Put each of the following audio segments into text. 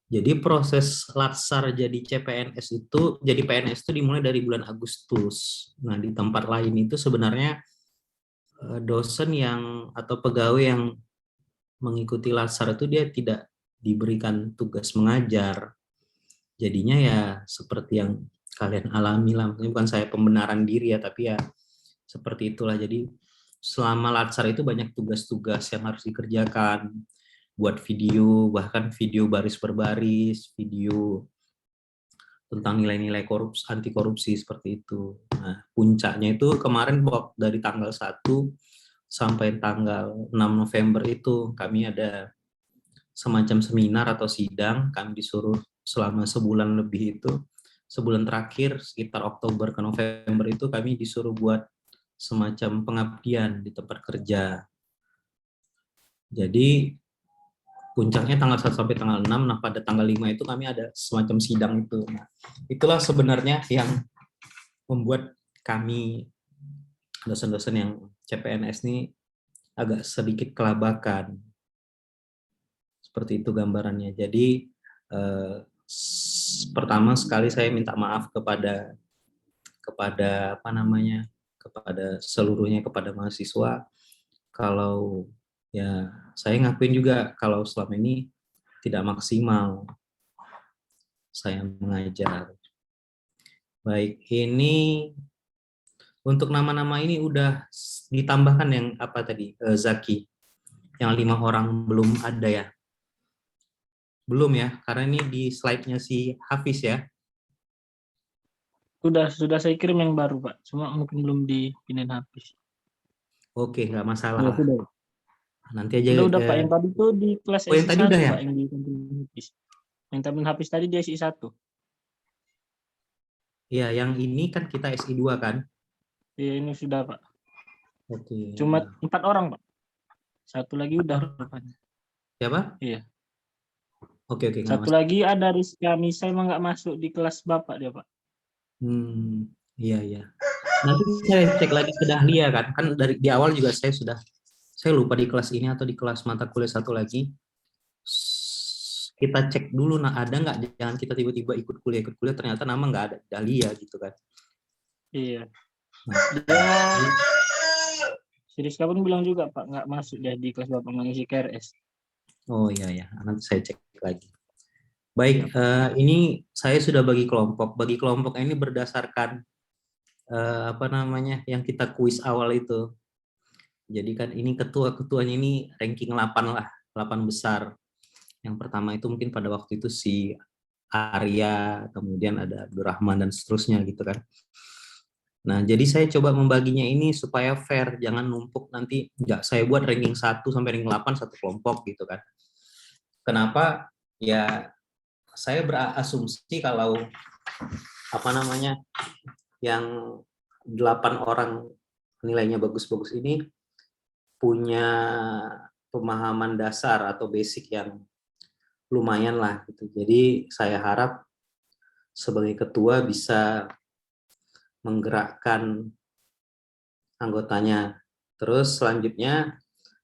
Jadi proses latsar jadi CPNS itu, jadi PNS itu dimulai dari bulan Agustus. Nah, di tempat lain itu sebenarnya dosen yang atau pegawai yang mengikuti latsar itu dia tidak diberikan tugas mengajar. Jadinya ya seperti yang kalian alami lah. Ini bukan saya pembenaran diri ya, tapi ya seperti itulah. Jadi selama latsar itu banyak tugas-tugas yang harus dikerjakan, buat video, bahkan video baris per baris, video tentang nilai-nilai anti korupsi seperti itu. Nah, puncaknya itu kemarin dari tanggal 1 sampai tanggal 6 November itu kami ada semacam seminar atau sidang, kami disuruh selama sebulan lebih itu, sebulan terakhir sekitar Oktober ke November itu kami disuruh buat semacam pengabdian di tempat kerja. Jadi puncaknya tanggal 1 sampai tanggal 6, nah pada tanggal 5 itu kami ada semacam sidang itu. Nah, itulah sebenarnya yang membuat kami dosen-dosen yang CPNS ini agak sedikit kelabakan. Seperti itu gambarannya. Jadi pertama sekali saya minta maaf kepada kepada seluruhnya, kepada mahasiswa, kalau ya saya ngakuin juga kalau selama ini tidak maksimal saya mengajar. Baik, ini untuk nama-nama ini udah ditambahkan yang apa tadi, Zaki, yang 5 orang belum ada ya? Belum ya, karena ini di slide-nya si Hafiz ya. Sudah saya kirim yang baru, Pak. Cuma mungkin belum dipindahin habis. Oke, nggak masalah. Ya, sudah. Nanti aja. Udah, Pak. Yang tadi tuh di kelas yang tadi SI1, udah ya? Pak, yang ditampilkan habis. Yang tampilkan habis tadi di SI1. Iya, yang ini kan kita SI2 kan? Iya, ini sudah, Pak. Oke. Cuma 4 orang, Pak. Satu lagi udah rupanya. Siapa? Iya. Oke, nggak Satu masalah. lagi ada Rizka Misa, emang nggak masuk di kelas Bapak dia, Pak. Iya. Nanti saya cek lagi ke Dahlia kan. Kan dari di awal juga saya lupa di kelas ini atau di kelas mata kuliah satu lagi. Kita cek dulu, nah ada nggak, jangan kita tiba-tiba ikut kuliah ternyata nama nggak ada Dahlia gitu kan. Iya. Nah, Si Rizka pun bilang juga, Pak, nggak masuk dia di kelas Bapak mengisi KRS. oh iya, nanti saya cek lagi. Baik, ini saya sudah bagi kelompok. Bagi kelompok ini berdasarkan yang kita kuis awal itu. Jadi kan ini ketuanya ini ranking 8 lah, 8 besar. Yang pertama itu mungkin pada waktu itu si Arya, kemudian ada Abdurrahman dan seterusnya gitu kan. Nah, jadi saya coba membaginya ini supaya fair, jangan numpuk nanti enggak saya buat ranking 1 sampai ranking 8 satu kelompok gitu kan. Kenapa? Ya saya berasumsi kalau yang 8 orang nilainya bagus-bagus ini punya pemahaman dasar atau basic yang lumayan lah gitu. Jadi saya harap sebagai ketua bisa menggerakkan anggotanya. Terus selanjutnya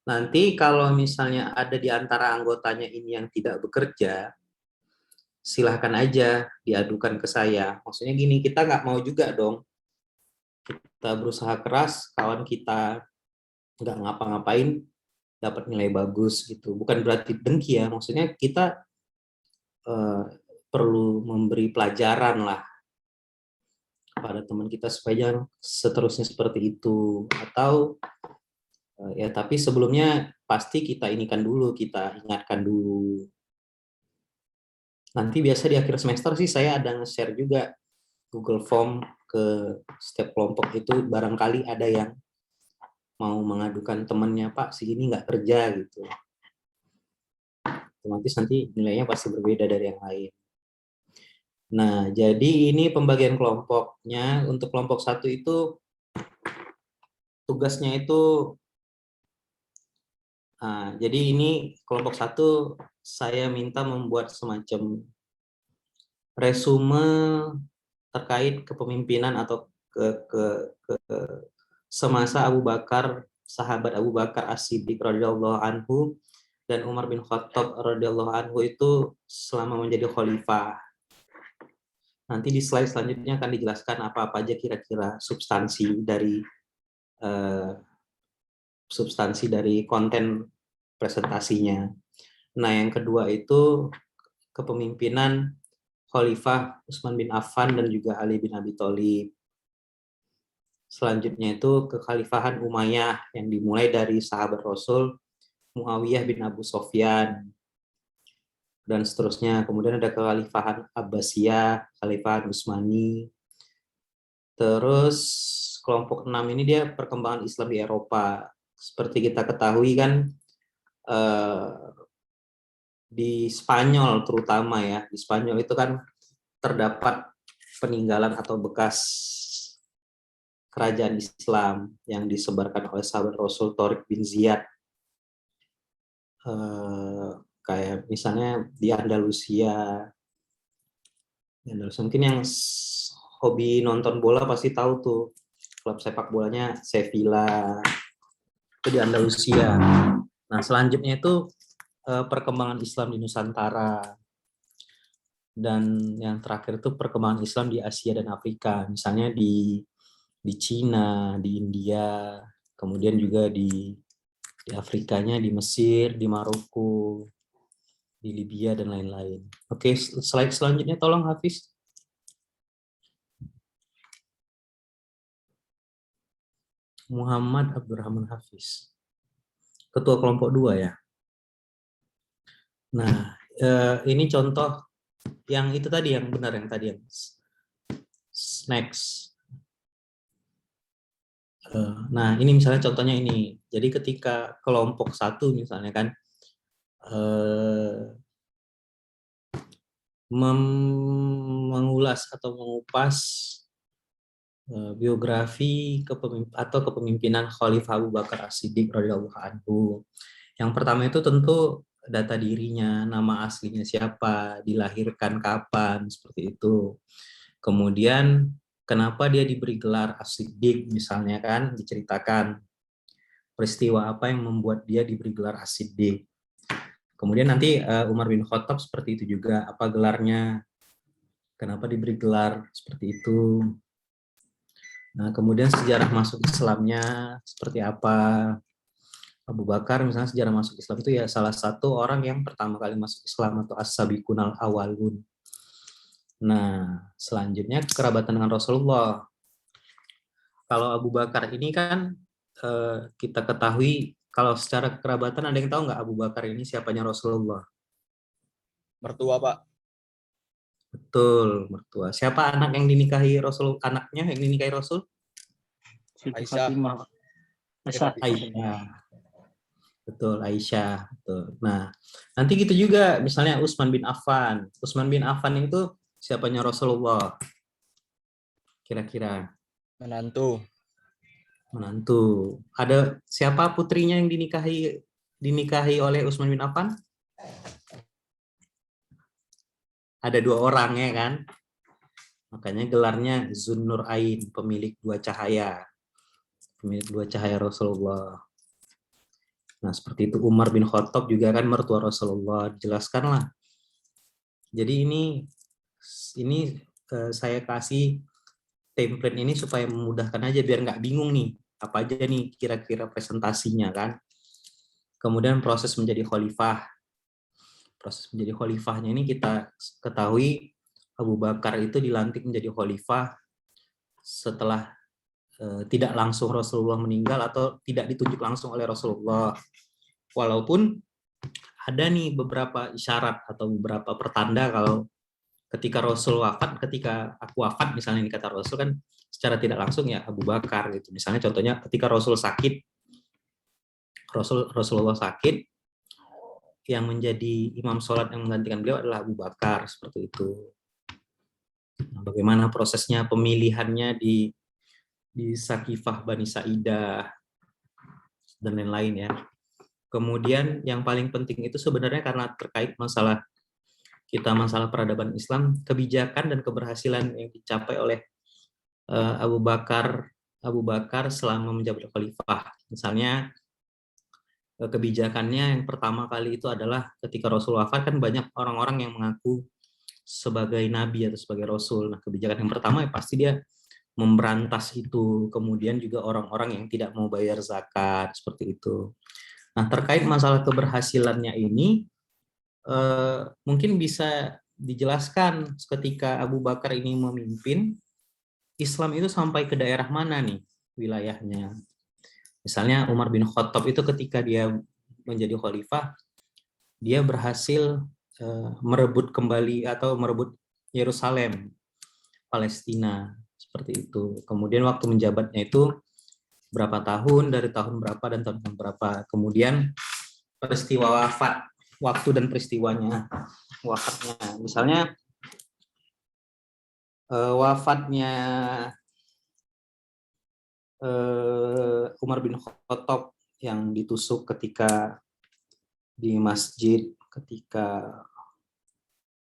nanti kalau misalnya ada di antara anggotanya ini yang tidak bekerja, silahkan aja diadukan ke saya. Maksudnya gini, kita nggak mau juga dong kita berusaha keras, kawan kita nggak ngapa-ngapain dapat nilai bagus gitu. Bukan berarti dengki ya, maksudnya kita perlu memberi pelajaran lah pada teman kita supaya jangan seterusnya seperti itu. Atau ya tapi sebelumnya pasti kita ingatkan dulu. Nanti biasa di akhir semester sih saya ada nge-share juga Google Form ke setiap kelompok itu, barangkali ada yang mau mengadukan temannya, Pak si ini nggak kerja gitu. Otomatis nanti nilainya pasti berbeda dari yang lain. Nah, jadi ini pembagian kelompoknya. Untuk kelompok 1 itu tugasnya itu jadi ini kelompok 1 saya minta membuat semacam resume terkait kepemimpinan atau ke semasa Abu Bakar, sahabat Abu Bakar As-Siddiq radhiyallahu anhu, dan Umar bin Khattab radhiyallahu anhu itu selama menjadi khalifah. Nanti di slide selanjutnya akan dijelaskan apa-apa aja kira-kira substansi dari konten presentasinya. Nah, yang kedua itu kepemimpinan Khalifah Utsman bin Affan dan juga Ali bin Abi Thalib. Selanjutnya itu kekhalifahan Umayyah yang dimulai dari sahabat Rasul Muawiyah bin Abu Sofyan dan seterusnya. Kemudian ada kekhalifahan Abbasiyah, kekhalifahan Utsmani. Terus kelompok 6 ini dia perkembangan Islam di Eropa. Seperti kita ketahui kan di Spanyol terutama ya, di Spanyol itu kan terdapat peninggalan atau bekas kerajaan Islam yang disebarkan oleh sahabat Rasul Tariq bin Ziyad. Kayak misalnya di Andalusia. Mungkin yang hobi nonton bola pasti tahu tuh klub sepak bolanya Sevilla, itu di Andalusia. Nah, selanjutnya itu perkembangan Islam di Nusantara. Dan yang terakhir itu perkembangan Islam di Asia dan Afrika, misalnya di Cina, di India, kemudian juga di Afrikanya, di Mesir, di Maroko, di Libya, dan lain-lain. Oke, slide selanjutnya tolong Hafiz. Muhammad Abdurrahman Hafiz, ketua kelompok 2 ya. Nah, ini contoh yang itu tadi, yang benar, yang tadi yang next. Nah, ini misalnya contohnya ini. Jadi ketika kelompok 1 misalnya kan mengulas atau mengupas biografi kepemimpinan Khalifah Abu Bakar As-Siddiq radhiyallahu anhu. Yang pertama itu tentu data dirinya, nama aslinya siapa, dilahirkan kapan, seperti itu. Kemudian kenapa dia diberi gelar As-Siddiq misalnya kan, diceritakan peristiwa apa yang membuat dia diberi gelar As-Siddiq. Kemudian nanti Umar bin Khattab seperti itu juga, apa gelarnya, kenapa diberi gelar seperti itu. Nah, kemudian sejarah masuk Islamnya seperti apa. Abu Bakar misalnya sejarah masuk Islam itu ya salah satu orang yang pertama kali masuk Islam atau as-sabiqunal awalun. Nah, selanjutnya kerabatan dengan Rasulullah. Kalau Abu Bakar ini kan kita ketahui kalau secara kerabatan, ada yang tahu nggak Abu Bakar ini siapanya Rasulullah? Mertua, Pak. Betul, mertua. Siapa anak yang dinikahi Rasul? Anaknya yang dinikahi Rasul? Siti Aisyah. Fatimah. Aisyah. Betul, Aisyah. Betul. Nah, nanti gitu juga misalnya Utsman bin Affan. Utsman bin Affan itu siapanya Rasulullah? Kira-kira. Menantu. Ada siapa putrinya yang dinikahi oleh Utsman bin Affan? Ada 2 orang ya kan? Makanya gelarnya Zunnur Ain, pemilik 2 cahaya. Pemilik 2 cahaya Rasulullah. Nah, seperti itu Umar bin Khattab juga kan mertua Rasulullah, jelaskanlah. Jadi ini saya kasih template ini supaya memudahkan aja, biar nggak bingung nih, apa aja nih kira-kira presentasinya kan. Kemudian proses menjadi khalifah. Proses menjadi khalifahnya ini kita ketahui Abu Bakar itu dilantik menjadi khalifah setelah tidak langsung Rasulullah meninggal atau tidak ditunjuk langsung oleh Rasulullah. Walaupun ada nih beberapa isyarat atau beberapa pertanda kalau ketika Rasul wafat, ketika aku wafat misalnya, ini kata Rasul kan secara tidak langsung ya Abu Bakar gitu. Misalnya contohnya ketika Rasul sakit, Rasulullah sakit, yang menjadi imam sholat yang menggantikan beliau adalah Abu Bakar, seperti itu. Nah, bagaimana prosesnya pemilihannya di Sakifah Bani Sa'idah dan lain-lain ya. Kemudian yang paling penting itu sebenarnya karena terkait masalah peradaban Islam, kebijakan dan keberhasilan yang dicapai oleh Abu Bakar selama menjabat khalifah. Misalnya kebijakannya yang pertama kali itu adalah ketika Rasul wafat kan banyak orang-orang yang mengaku sebagai nabi atau sebagai rasul. Nah, kebijakan yang pertama ya pasti dia memberantas itu. Kemudian juga orang-orang yang tidak mau bayar zakat seperti itu. Nah, terkait masalah keberhasilannya ini mungkin bisa dijelaskan ketika Abu Bakar ini memimpin, Islam itu sampai ke daerah mana nih wilayahnya. Misalnya Umar bin Khattab itu ketika dia menjadi khalifah, dia berhasil merebut kembali atau merebut Yerusalem, Palestina, seperti itu. Kemudian waktu menjabatnya itu berapa tahun, dari tahun berapa dan tahun berapa. Kemudian peristiwa wafat, waktu dan peristiwanya, wafatnya. Misalnya wafatnya Umar bin Khattab yang ditusuk ketika di masjid, ketika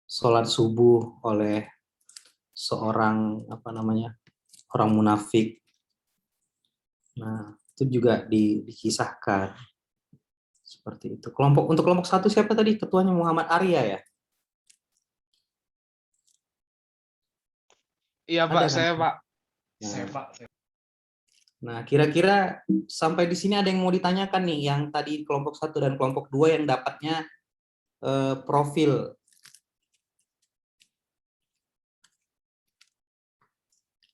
sholat subuh oleh seorang orang munafik. Nah, itu juga dikisahkan seperti itu. Untuk kelompok 1 siapa tadi ketuanya? Muhammad Arya ya? Iya Pak, Ada kan? saya Pak. Nah, Saya Pak. nah, kira-kira sampai di sini ada yang mau ditanyakan nih, yang tadi kelompok 1 dan kelompok 2 yang dapatnya profil.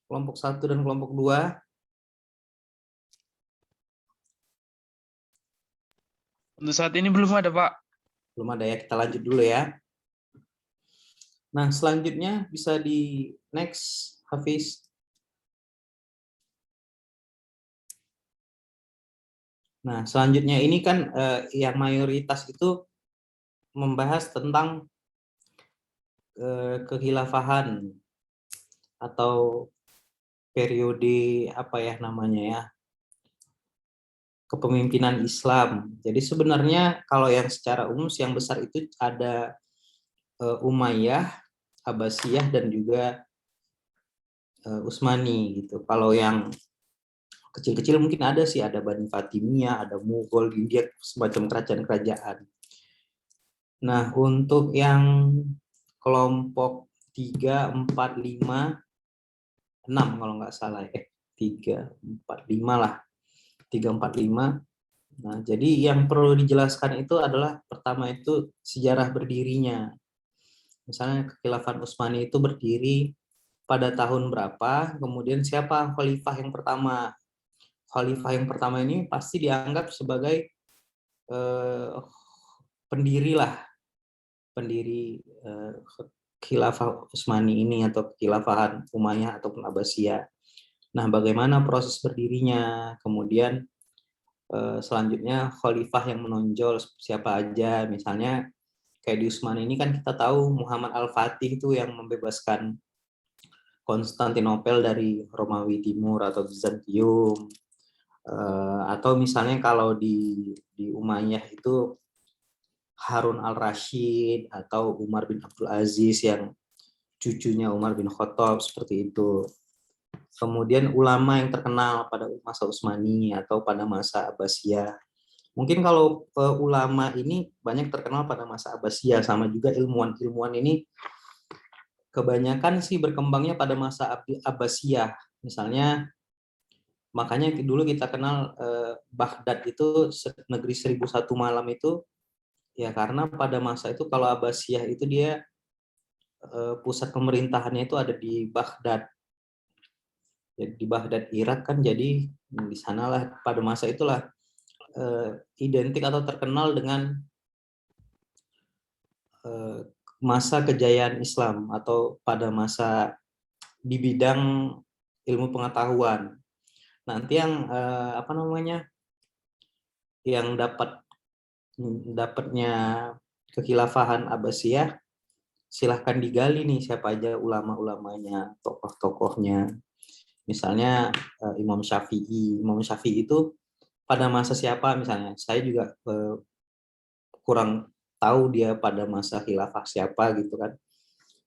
Kelompok 1 dan kelompok 2. Untuk saat ini belum ada Pak. Belum ada ya, kita lanjut dulu ya. Nah, selanjutnya bisa di next, Hafiz. Nah, selanjutnya ini kan yang mayoritas itu membahas tentang kekhilafahan atau periode kepemimpinan Islam. Jadi sebenarnya kalau yang secara umum yang besar itu ada Umayyah, Abbasiyah dan juga Utsmani gitu. Kalau yang kecil-kecil mungkin ada sih, ada Bani Fatimiyah, ada Mughal, India, semacam kerajaan-kerajaan. Nah, untuk yang kelompok 3, 4, 5, 6 kalau nggak salah 3, 4, 5 lah. 3, 4, 5. Nah, jadi yang perlu dijelaskan itu adalah pertama itu sejarah berdirinya. Misalnya kekhilafan Utsmani itu berdiri pada tahun berapa, kemudian siapa khalifah yang pertama. Khalifah yang pertama ini pasti dianggap sebagai pendiri khilafah Utsmani ini atau khilafahan Umayyah ataupun Abbasiyah. Nah, bagaimana proses berdirinya, kemudian selanjutnya khalifah yang menonjol siapa aja, misalnya kayak di Utsmani ini kan kita tahu Muhammad Al-Fatih itu yang membebaskan Konstantinopel dari Romawi Timur atau Bizantium. Atau misalnya kalau di Umayyah itu Harun al-Rashid atau Umar bin Abdul Aziz yang cucunya Umar bin Khattab, seperti itu. Kemudian ulama yang terkenal pada masa Utsmani atau pada masa Abbasiyah. Mungkin kalau ulama ini banyak terkenal pada masa Abbasiyah, sama juga ilmuwan-ilmuwan ini kebanyakan sih berkembangnya pada masa Abbasiyah. Misalnya makanya dulu kita kenal Baghdad itu negeri 1001 malam itu ya karena pada masa itu kalau Abbasiyah itu dia pusat pemerintahannya itu ada di Baghdad. Jadi di Baghdad Irak kan, jadi di sanalah pada masa itulah identik atau terkenal dengan masa kejayaan Islam atau pada masa di bidang ilmu pengetahuan. Nanti yang yang dapatnya kekhilafahan Abbasiyah, silahkan digali nih siapa aja ulama-ulamanya, tokoh-tokohnya. Misalnya Imam Syafi'i. Imam Syafi'i itu pada masa siapa misalnya? Saya juga kurang tahu dia pada masa khilafah siapa gitu kan.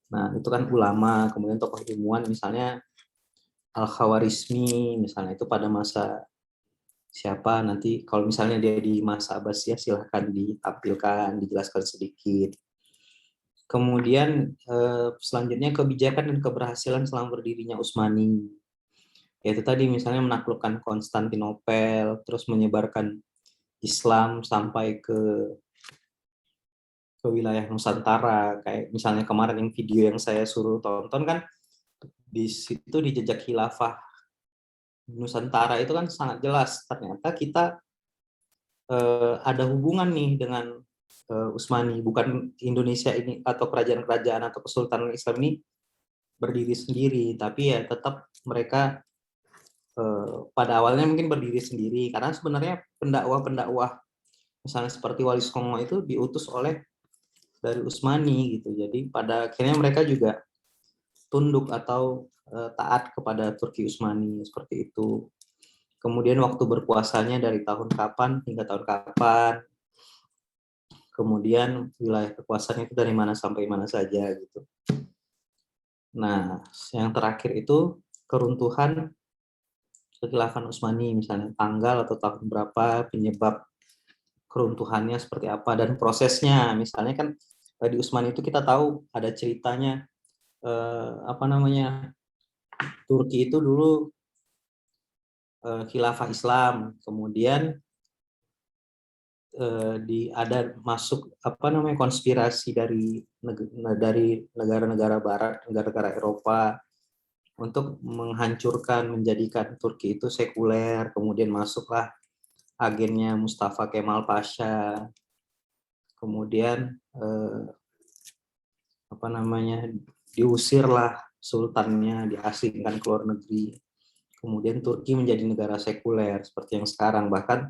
Nah, itu kan ulama, kemudian tokoh ilmuwan misalnya Al-Khawarizmi misalnya itu pada masa siapa nanti kalau misalnya dia di masa Abbasiyah silahkan ditampilkan, dijelaskan sedikit. Kemudian selanjutnya kebijakan dan keberhasilan selama berdirinya Utsmani. Yaitu tadi misalnya menaklukkan Konstantinopel, terus menyebarkan Islam sampai ke wilayah Nusantara. Kayak misalnya kemarin yang video yang saya suruh tonton kan, di situ di jejak khilafah Nusantara itu kan sangat jelas ternyata kita ada hubungan nih dengan Utsmani, bukan Indonesia ini atau kerajaan-kerajaan atau kesultanan Islam ini berdiri sendiri, tapi ya tetap mereka pada awalnya mungkin berdiri sendiri karena sebenarnya pendakwah-pendakwah misalnya seperti Wali Songo itu diutus oleh dari Utsmani gitu. Jadi pada akhirnya mereka juga tunduk atau taat kepada Turki Utsmani seperti itu. Kemudian waktu berkuasanya dari tahun kapan hingga tahun kapan. Kemudian wilayah kekuasaannya itu dari mana sampai mana saja gitu. Nah, yang terakhir itu keruntuhan kekhilafan Utsmani, misalnya tanggal atau tahun berapa, penyebab keruntuhannya seperti apa, dan prosesnya. Misalnya kan di Utsmani itu kita tahu ada ceritanya, Turki itu dulu khilafah Islam, kemudian ada masuk konspirasi dari negara-negara Barat, negara-negara Eropa untuk menghancurkan, menjadikan Turki itu sekuler. Kemudian masuklah agennya Mustafa Kemal Pasha. Kemudian diusirlah sultannya, diasingkan ke luar negeri. Kemudian Turki menjadi negara sekuler seperti yang sekarang. Bahkan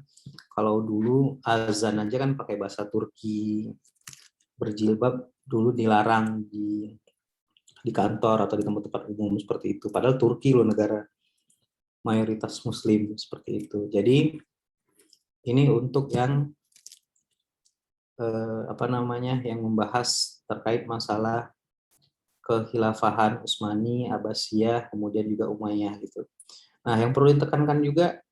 kalau dulu azan aja kan pakai bahasa Turki, berjilbab dulu dilarang di kantor atau di tempat-tempat umum seperti itu. Padahal Turki loh negara mayoritas Muslim seperti itu. Jadi ini untuk yang yang membahas terkait masalah kekhilafahan Utsmani, Abbasiyah, kemudian juga Umayyah gitu. Nah, yang perlu ditekankan juga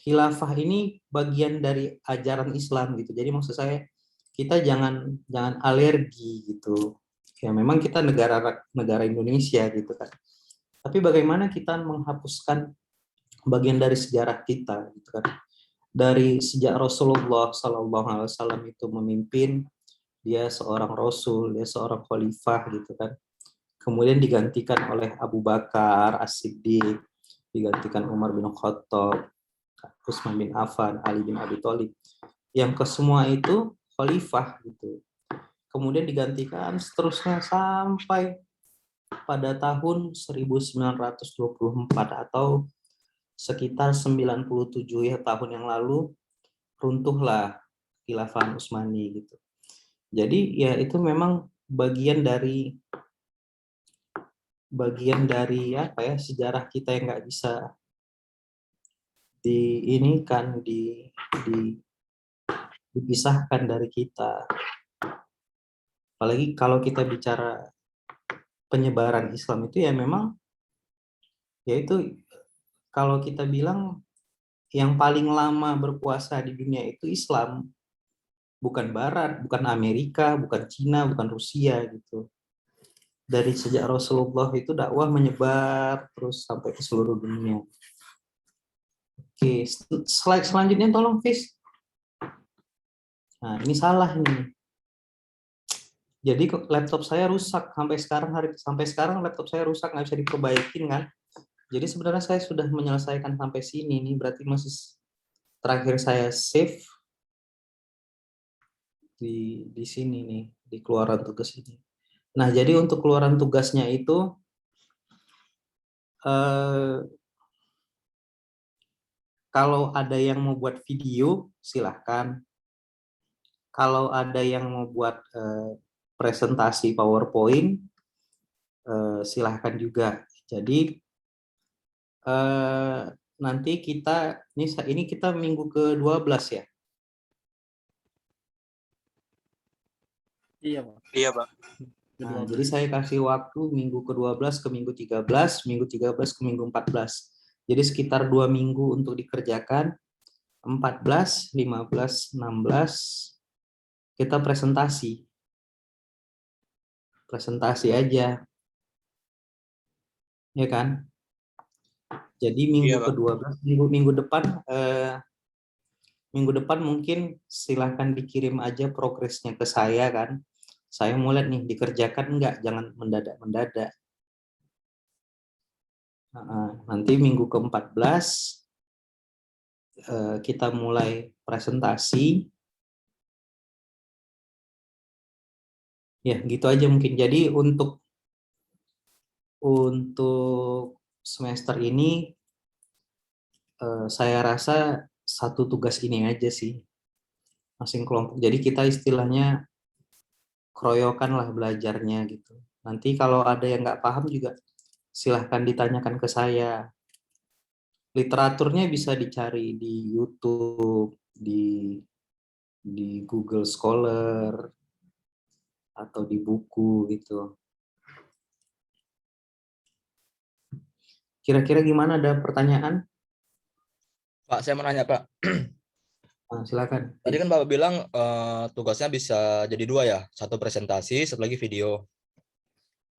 khilafah ini bagian dari ajaran Islam gitu. Jadi maksud saya kita jangan alergi gitu. Ya memang kita negara Indonesia gitu kan. Tapi bagaimana kita menghapuskan bagian dari sejarah kita gitu kan. Dari sejak Rasulullah SAW itu memimpin, dia seorang rasul, dia seorang khalifah gitu kan. Kemudian digantikan oleh Abu Bakar As-Siddiq, digantikan Umar bin Khattab, Utsman bin Affan, Ali bin Abi Thalib. Yang kesemua itu khalifah gitu. Kemudian digantikan seterusnya sampai pada tahun 1924 atau sekitar 97 ya tahun yang lalu runtuhlah khilafah Utsmani gitu. Jadi ya itu memang bagian dari sejarah kita yang nggak bisa dipisahkan dari kita. Apalagi kalau kita bicara penyebaran Islam itu ya memang yaitu kalau kita bilang yang paling lama berkuasa di dunia itu Islam, bukan Barat, bukan Amerika, bukan Cina, bukan Rusia gitu. Dari sejak Rasulullah itu dakwah menyebar terus sampai ke seluruh dunia. Oke, slide selanjutnya tolong, Fis. Nah, ini salah nih. Jadi laptop saya rusak sampai sekarang laptop saya rusak, nggak bisa diperbaikin kan. Jadi sebenarnya saya sudah menyelesaikan sampai sini nih, berarti masih terakhir saya save di sini nih, di keluaran tugas ini. Nah, jadi untuk keluaran tugasnya itu kalau ada yang mau buat video silahkan. Kalau ada yang mau buat presentasi PowerPoint silahkan juga. Jadi nanti ini kita minggu ke-12 ya. Iya, Pak. Iya, Pak. Nah, jadi saya kasih waktu minggu ke-12 ke minggu 13, minggu 13 ke minggu 14. Jadi sekitar 2 minggu untuk dikerjakan, 14, 15, 16, kita presentasi. Presentasi aja, ya kan? Jadi minggu Iya, Pak. ke-12, minggu depan mungkin silahkan dikirim aja progresnya ke saya kan. Saya mulai nih dikerjakan enggak, jangan mendadak-mendadak. Nanti minggu ke-14 kita mulai presentasi. Ya, gitu aja mungkin. Jadi untuk semester ini saya rasa satu tugas ini aja sih, masing kelompok. Jadi kita istilahnya keroyokan lah belajarnya gitu. Nanti kalau ada yang nggak paham juga silahkan ditanyakan ke saya. Literaturnya bisa dicari di YouTube, di Google Scholar, atau di buku gitu. Kira-kira gimana, ada pertanyaan? Pak, saya mau nanya, Pak. Nah, silakan. Tadi kan Bapak bilang tugasnya bisa jadi 2 ya, satu presentasi, satu lagi video.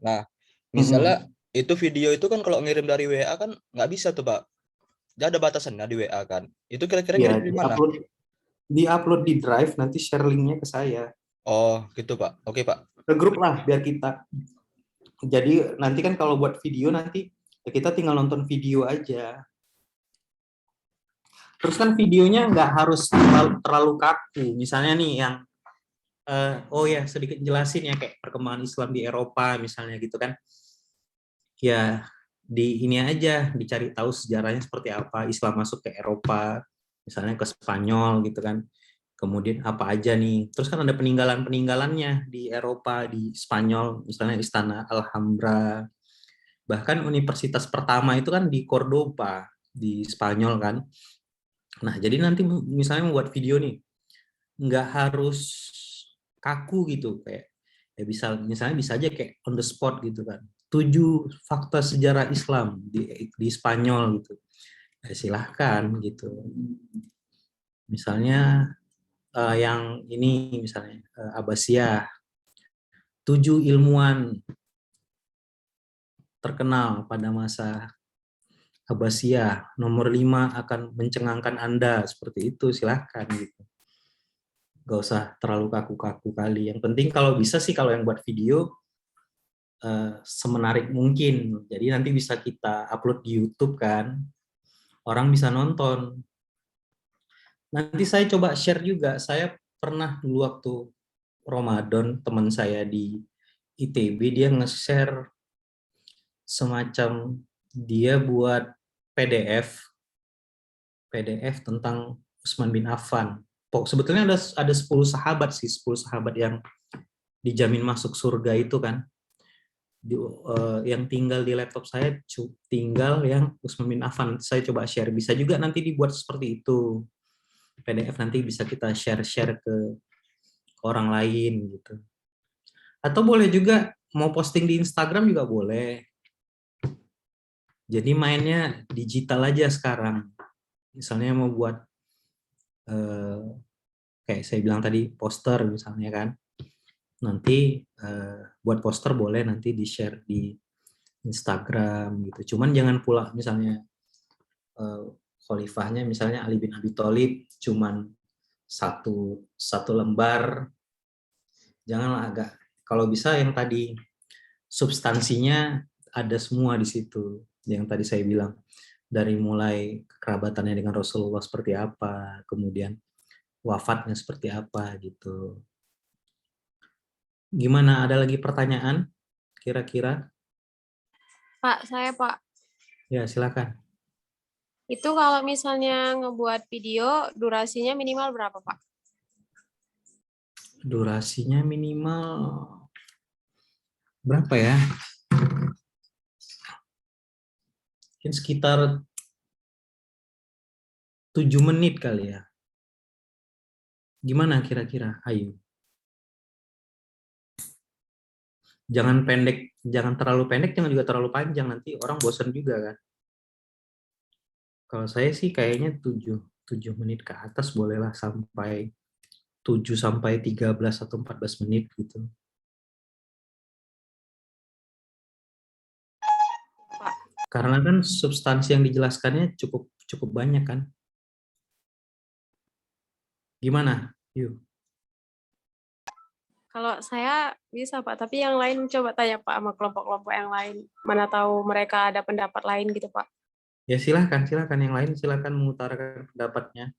Nah, misalnya itu video itu kan kalau ngirim dari WA kan nggak bisa tuh, Pak. Dia ada batasannya di WA kan. Itu kira-kira Ya, ngirim di mana? di-upload di Drive, nanti share linknya ke saya. Oh, gitu, Pak. Oke, Pak. Ke grup lah, biar kita. Jadi nanti kan kalau buat video nanti ya kita tinggal nonton video aja. Terus kan videonya nggak harus terlalu kaku. Misalnya nih yang oh ya sedikit jelasin ya kayak perkembangan Islam di Eropa misalnya gitu kan. Ya di ini aja dicari tahu sejarahnya seperti apa Islam masuk ke Eropa, misalnya ke Spanyol gitu kan. Kemudian apa aja nih. Terus kan ada peninggalan-peninggalannya di Eropa, di Spanyol, misalnya Istana Alhambra. Bahkan universitas pertama itu kan di Cordoba, di Spanyol kan. Nah, jadi nanti misalnya membuat video nih, nggak harus kaku gitu, kayak ya bisa misalnya bisa aja kayak on the spot gitu kan. 7 fakta sejarah Islam di Spanyol gitu. Ya, silahkan gitu. Misalnya yang ini misalnya Abbasiyah, 7 ilmuwan terkenal pada masa Abbasiyah, nomor 5 akan mencengangkan Anda, seperti itu, silahkan gitu. Gak usah terlalu kaku-kaku kali. Yang penting kalau bisa sih kalau yang buat video semenarik mungkin. Jadi nanti bisa kita upload di YouTube kan, orang bisa nonton. Nanti saya coba share juga, saya pernah dulu waktu Ramadan, teman saya di ITB, dia nge-share semacam dia buat PDF tentang Utsman bin Affan. Sebetulnya ada 10 sahabat sih, 10 sahabat yang dijamin masuk surga itu kan. Yang tinggal di laptop saya tinggal yang Utsman bin Affan. Saya coba share, bisa juga nanti dibuat seperti itu. PDF nanti bisa kita share-share ke orang lain gitu. Atau boleh juga mau posting di Instagram juga boleh. Jadi mainnya digital aja sekarang. Misalnya mau buat kayak saya bilang tadi poster misalnya kan, nanti buat poster boleh nanti di share di Instagram gitu. Cuman jangan pula misalnya khalifahnya misalnya Ali bin Abi Thalib cuman satu lembar, janganlah, agak kalau bisa yang tadi substansinya ada semua di situ, yang tadi saya bilang dari mulai kekerabatannya dengan Rasulullah seperti apa, kemudian wafatnya seperti apa gitu. Gimana, ada lagi pertanyaan kira-kira? Pak, saya Pak. Ya, silakan. Itu kalau misalnya ngebuat video, durasinya minimal berapa, Pak? Durasinya minimal berapa ya? Mungkin sekitar 7 menit kali ya. Gimana kira-kira? Ayo. Jangan pendek, jangan terlalu pendek, jangan juga terlalu panjang, nanti orang bosan juga kan. Kalau saya sih kayaknya 7 menit ke atas bolehlah, sampai 7 sampai 13 atau 14 menit gitu. Pak. Karena kan substansi yang dijelaskannya cukup cukup banyak kan. Gimana? Yuk. Kalau saya bisa Pak, tapi yang lain coba tanya Pak sama kelompok-kelompok yang lain. Mana tahu mereka ada pendapat lain gitu Pak. Ya silahkan yang lain silahkan mengutarakan pendapatnya.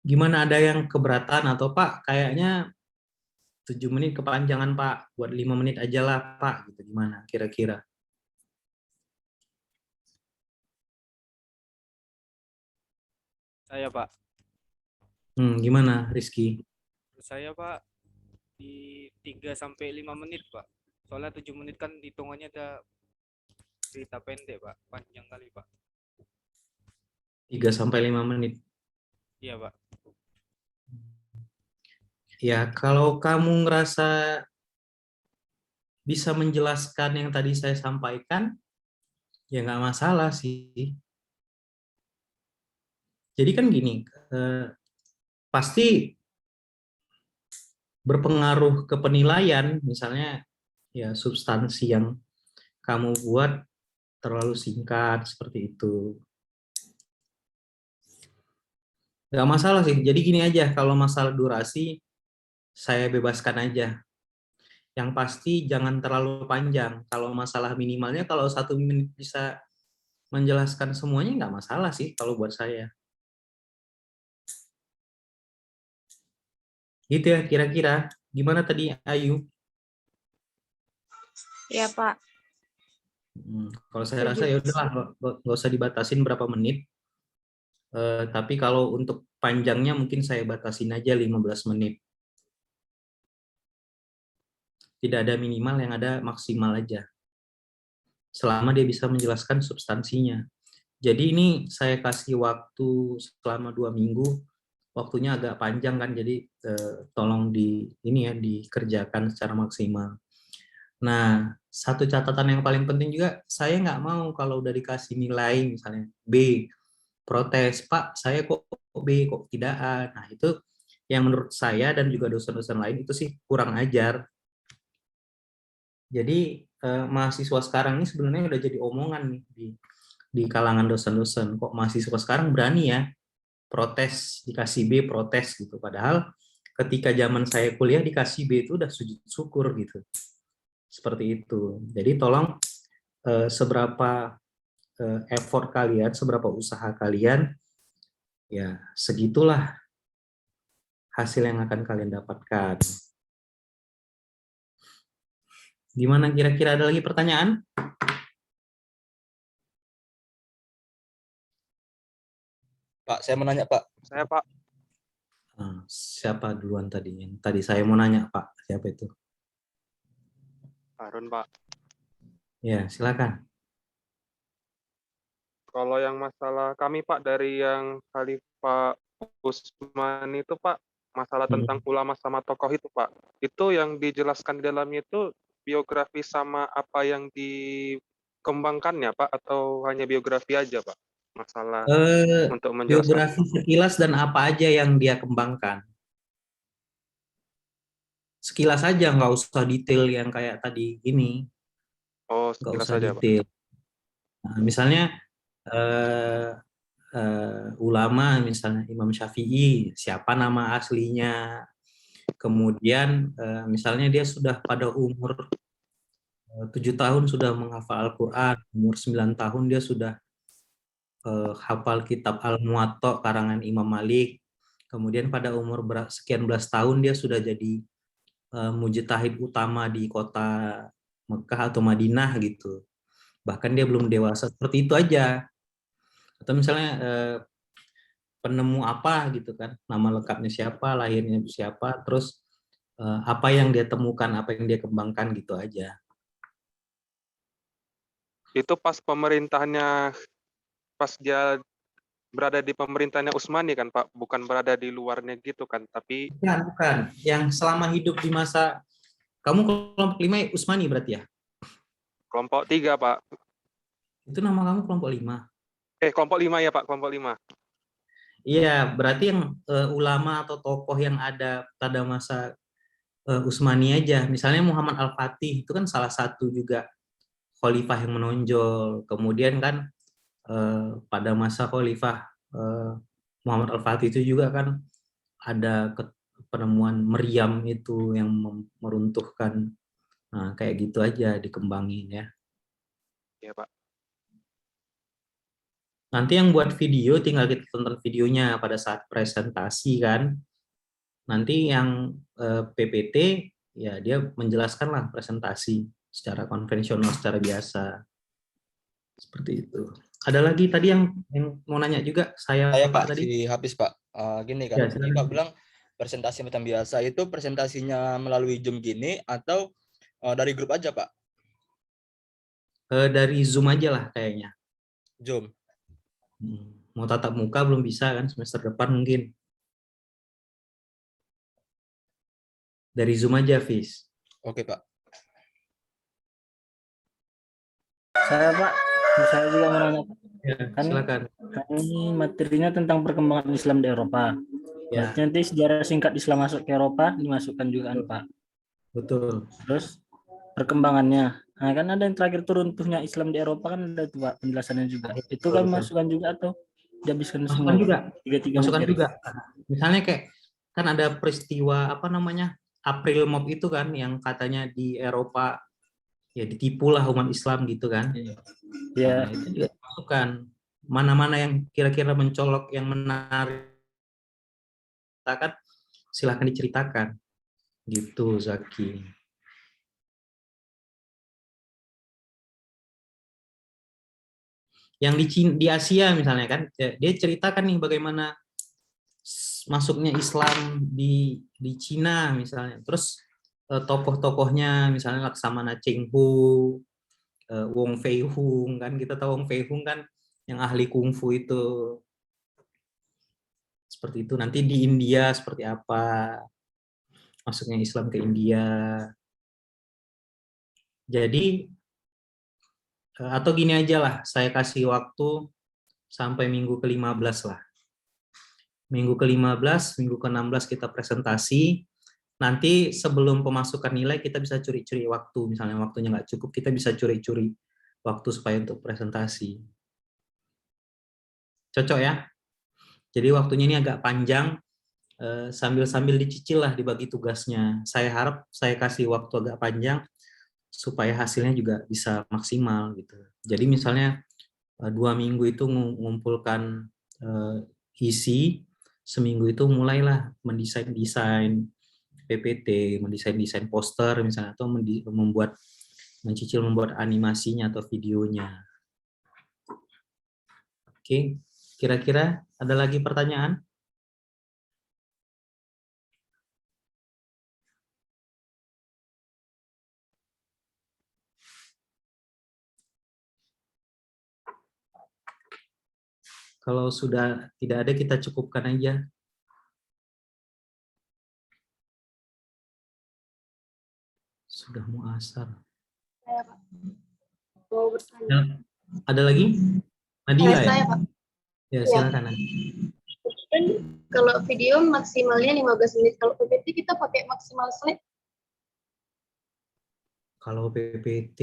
Gimana, ada yang keberatan atau Pak kayaknya 7 menit kepanjangan Pak, buat 5 menit aja lah Pak, gitu, gimana kira-kira? Saya Pak, Gimana Rizky? saya Pak di 3 sampai 5 menit Pak. Soalnya 7 menit kan hitungannya ada cerita pendek Pak, panjang kali Pak. 3 sampai 5 menit. Iya Pak. Ya, kalau kamu ngerasa bisa menjelaskan yang tadi saya sampaikan, ya nggak masalah sih. Jadi kan gini, pasti berpengaruh ke penilaian, misalnya ya substansi yang kamu buat terlalu singkat seperti itu. Nggak masalah sih, jadi gini aja, kalau masalah durasi, saya bebaskan aja. Yang pasti jangan terlalu panjang. Kalau masalah minimalnya, kalau 1 menit bisa menjelaskan semuanya, nggak masalah sih kalau buat saya. Gitu ya kira-kira. Gimana tadi Ayu? Iya Pak. Kalau saya rasa Setuju. ya udahlah, nggak usah dibatasin berapa menit. Tapi kalau untuk panjangnya mungkin saya batasin aja 15 menit. Tidak ada minimal, yang ada maksimal aja. Selama dia bisa menjelaskan substansinya. Jadi ini saya kasih waktu selama 2 minggu, waktunya agak panjang kan, jadi tolong dikerjakan secara maksimal. Nah, satu catatan yang paling penting juga, saya nggak mau kalau udah dikasih nilai misalnya B, protes, Pak, saya kok B, kok tidak A. Nah, itu yang menurut saya dan juga dosen-dosen lain itu sih kurang ajar. Jadi mahasiswa sekarang ini sebenarnya udah jadi omongan nih di kalangan dosen-dosen. Kok mahasiswa sekarang berani ya protes, dikasih B protes gitu. Padahal ketika zaman saya kuliah dikasih B itu udah sujud syukur gitu. Seperti itu. Jadi tolong seberapa effort kalian, seberapa usaha kalian, ya segitulah hasil yang akan kalian dapatkan. Gimana kira-kira, ada lagi pertanyaan? Pak, saya mau nanya Pak. Saya Pak, Siapa duluan tadi? Yang tadi saya mau nanya Pak, siapa itu? Harun Pak. Ya, silakan. Kalau yang masalah kami Pak dari yang Khalifah Utsman itu Pak, masalah tentang ulama sama tokoh itu Pak. Itu yang dijelaskan di dalamnya itu biografi sama apa yang dikembangkannya Pak, atau hanya biografi aja Pak? Masalah untuk menjelaskan. Biografi sekilas dan apa aja yang dia kembangkan. Sekilas aja, nggak usah detail yang kayak tadi gini. Oh, Nggak sekilas usah saja Pak. detail. Nah, misalnya ulama, misalnya Imam Syafi'i, siapa nama aslinya. Kemudian misalnya dia sudah pada umur 7 tahun sudah menghafal Al-Quran, umur 9 tahun dia sudah hafal kitab Al-Muwatta karangan Imam Malik. Kemudian pada umur sekian belas tahun dia sudah jadi mujtahid utama di kota Mekah atau Madinah gitu. Bahkan dia belum dewasa, seperti itu aja. Atau misalnya penemu apa gitu kan, nama lengkapnya siapa, lahirnya siapa, terus apa yang dia temukan, apa yang dia kembangkan gitu aja. Itu pas dia berada di pemerintahannya Utsmani kan Pak, bukan berada di luarnya gitu kan, tapi Bukan. Yang selama hidup di masa kamu kelompok 5 Utsmani berarti ya? kelompok 3 Pak. Itu nama kamu kelompok 5. Kelompok 5 ya Pak, kelompok 5. Iya, berarti yang ulama atau tokoh yang ada pada masa Utsmani aja. Misalnya Muhammad Al-Fatih itu kan salah satu juga khalifah yang menonjol. Kemudian kan pada masa khalifah Muhammad Al-Fatih itu juga kan ada penemuan meriam itu yang meruntuhkan. Nah, kayak gitu aja dikembangin ya. Iya Pak. Nanti yang buat video tinggal kita tonton videonya pada saat presentasi kan. Nanti yang PPT ya dia menjelaskan lah presentasi secara konvensional, secara biasa. Seperti itu. Ada lagi tadi yang mau nanya juga saya Pak tadi? si Hafiz Pak. Gini kan, Ya, tadi silakan. Pak bilang presentasi macam biasa itu presentasinya melalui Zoom gini atau dari grup aja Pak? Dari Zoom aja lah kayaknya. Zoom. Mau tatap muka belum bisa kan, semester depan mungkin. Dari Zoom aja, Fis. Oke Pak. Saya Pak, saya juga mau nanya. Ya, silakan. Kan ini materinya tentang perkembangan Islam di Eropa. Ya, Berarti nanti sejarah singkat Islam masuk ke Eropa dimasukkan juga kan Pak. betul. Terus perkembangannya. Nah, kan ada yang terakhir turun runtuhnya Islam di Eropa kan ada tuh Pak penjelasannya juga. Itu kan Betul. masukkan juga atau dihabiskan Masukkan semua? juga. Tiga-tiga Masukkan materi. juga. Misalnya kayak kan ada peristiwa apa namanya? April Mop itu kan yang katanya di Eropa ya ditipu lah umat Islam gitu kan. Ya, Nah, itu juga masukkan. Mana-mana yang kira-kira mencolok yang menarik kan silahkan diceritakan. Gitu, Zaki. Yang di Asia misalnya kan dia ceritakan nih bagaimana masuknya Islam di Cina misalnya. Terus tokoh-tokohnya misalnya Laksamana Cheng Ho, Wong Fei Hung kan, kita tahu Wong Fei Hung kan yang ahli kungfu itu. Seperti itu. Nanti di India seperti apa masuknya Islam ke India. Jadi atau gini aja lah, saya kasih waktu sampai minggu ke-15 lah. Minggu ke-15, minggu ke-16 kita presentasi. Nanti sebelum pemasukan nilai kita bisa curi-curi waktu. Misalnya waktunya nggak cukup, kita bisa curi-curi waktu supaya untuk presentasi. Cocok ya? Jadi waktunya ini agak panjang, sambil-sambil dicicil lah dibagi tugasnya. Saya harap saya kasih waktu agak panjang supaya hasilnya juga bisa maksimal gitu. Jadi misalnya 2 minggu itu mengumpulkan isi, seminggu itu mulailah mendesain PPT, mendesain poster misalnya, atau mencicil membuat animasinya atau videonya. Oke, kira-kira ada lagi pertanyaan? Kalau sudah tidak ada, kita cukupkan aja. Sudah mau asar. Saya, Pak. Mau bertanya. Ada lagi? Nadila ya? Saya, Pak. Ya, silakan. Kan kalau video maksimalnya 15 menit. Kalau PPT kita pakai maksimal slide. Kalau PPT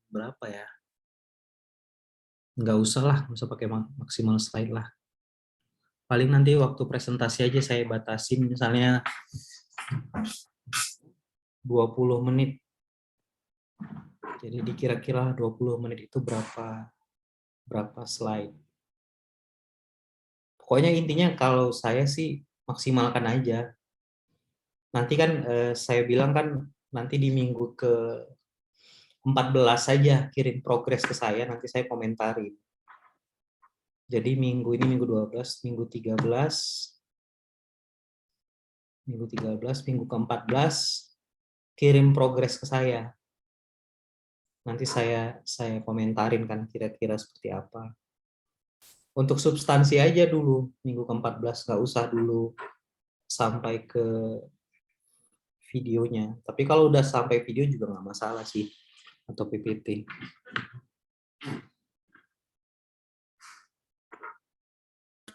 berapa ya? Nggak usah lah, nggak usah pakai maksimal slide lah. Paling nanti waktu presentasi aja saya batasin misalnya 20 menit. Jadi dikira-kira 20 menit itu berapa slide. Pokoknya intinya kalau saya sih maksimalkan aja. Nanti kan saya bilang kan nanti di minggu ke-14 saja kirim progres ke saya, nanti saya komentarin. Jadi minggu ini minggu 12, minggu 13, minggu ke-14, kirim progres ke saya. Nanti saya komentarin kan kira-kira seperti apa. Untuk substansi aja dulu, minggu ke-14, nggak usah dulu sampai ke videonya. Tapi kalau udah sampai video juga nggak masalah sih, atau PPT.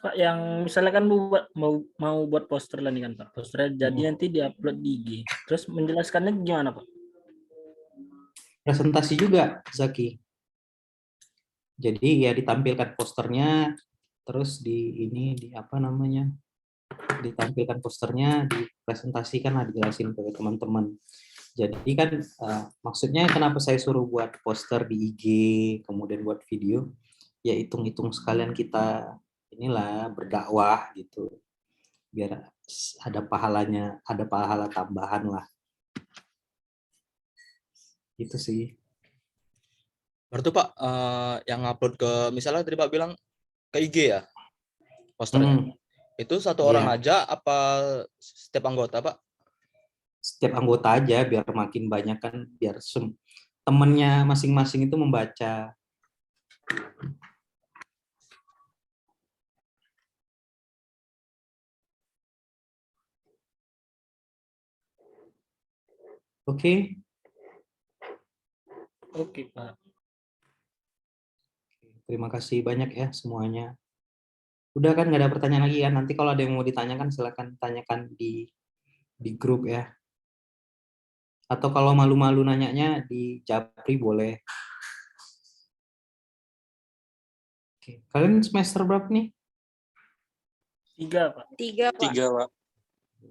Pak, yang misalnya kan mau buat poster lah nih kan Pak. Posternya jadi nanti diupload di IG. Terus menjelaskannya gimana Pak? Presentasi juga, Zaki. Jadi ya ditampilkan posternya, terus di apa namanya? Ditampilkan posternya, dipresentasikan lah, dijelasin ke teman-teman. Jadi kan maksudnya kenapa saya suruh buat poster di IG, kemudian buat video, ya hitung-hitung sekalian kita inilah berdakwah gitu, biar ada pahalanya, ada pahala tambahan lah. Gitu sih. Berarti Pak yang upload ke misalnya tadi Pak bilang ke IG ya posternya. Itu satu orang Iya. aja apa setiap anggota Pak? Setiap anggota aja biar makin banyak kan, biar temennya masing-masing itu membaca. Oke. Oke Pak. Terima kasih banyak ya semuanya. Udah kan, nggak ada pertanyaan lagi ya. Nanti kalau ada yang mau ditanyakan silakan tanyakan di grup ya. Atau kalau malu-malu nanyanya di Japri boleh. Oke. Kalian semester berapa nih? 3 Pak. 3 Pak. 3, Pak.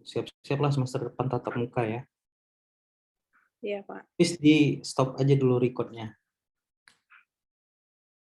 Siap-siap lah semester depan tatap muka ya. Iya Pak. Please di stop aja dulu recordnya.